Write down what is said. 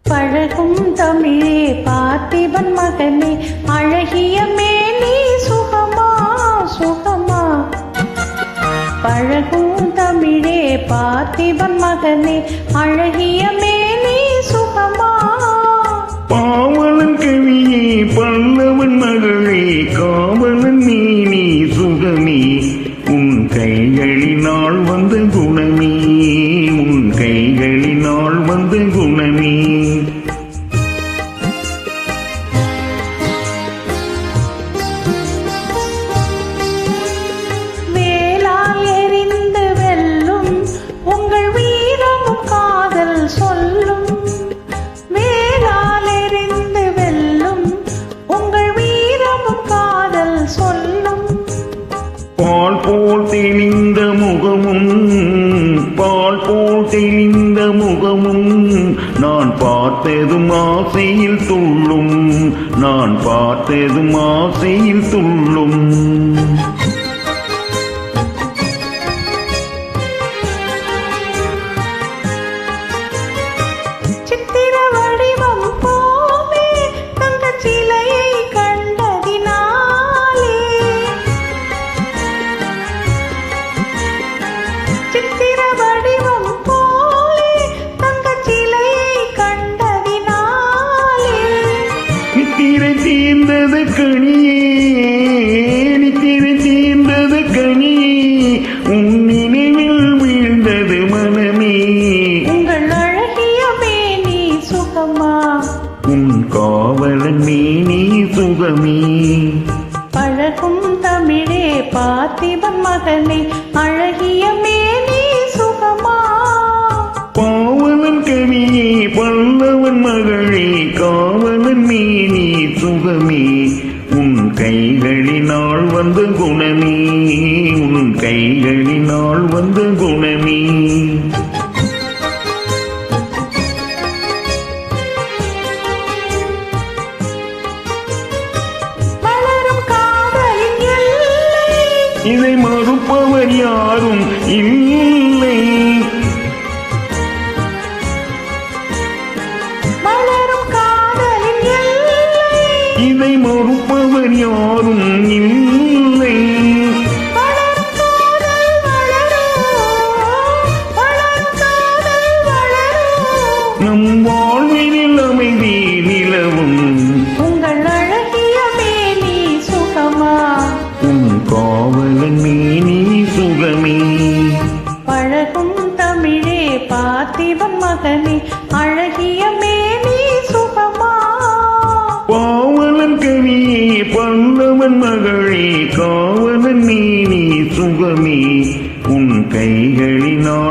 பழகும் தமிழே பார்த்திபன் மகனே அழகிய மேனி சுகமா சுகமா. பழகும் தமிழே பார்த்திபன் மகனே அழகிய மேனி சுகமா. பாவலன் கவியே பல்லவன் மகளே காவலன் மேனி சுகமே. உன் கைகளினால் வந்த குணமே உன் கைகளினால் வந்த குணமே. வேளால் எறிந்து வெல்லும் உங்கள் வீரமும் காதல் சொல்லும். வேளால் எறிந்து வெல்லும் உங்கள் வீரமும் காதல் சொல்லும். பால் போல் தெளிந்த முகமும் பால் போல் தெளிந்த முகமும் நான் பார்த்ததும் ஆசையில் துள்ளும் நான் பார்த்ததும் ஆசையில் துள்ளும். சித்திர வடிவம் போலே தங்க சிலையை கண்டதினாலே. சித்திர வடிவம் போலே தங்க சிலையை கண்டதினாலே. நித்திரை தீர்ந்தது கனியே நித்திரை தீர்ந்தது கனியே உன் நினைவில் வீழ்ந்தது மனமே. உங்கள் அழகிய மேனி சுகமா உன் காவலன் மேனி சுகமே. பழகும் தமிழே பார்த்திபன் மகனே அழகிய மேனி சுகமா. பாவலன் கவியே பல்லவன் மகளே காவலன் மேனி சுகமே. உன் கைகளினால் வந்த குணமே உன் கைகளினால் வந்த குணமே. வளரும் காதலின் எல்லை இதை மறுப்பவர் யாரும் இல்லை. வளரும் காதலின் எல்லை இதை மறுப்பவர் யாரும் இல்லை. வளரும் காதல் வளரும் வளரும் காதல் வளரும். நம் வாழ்வினில் அமைதி நிலவும் உங்கள் அழகிய மேனி சுகமா. உன் காவலன் மேனி சுகமே. பழகும் தமிழே பார்த்திபன் மகனே அழகிய மேனி சுகமா. பாவலன் கவியே பல்லவன் மகளே காவலன் மேனி சுகமே. உன் கைகளினால்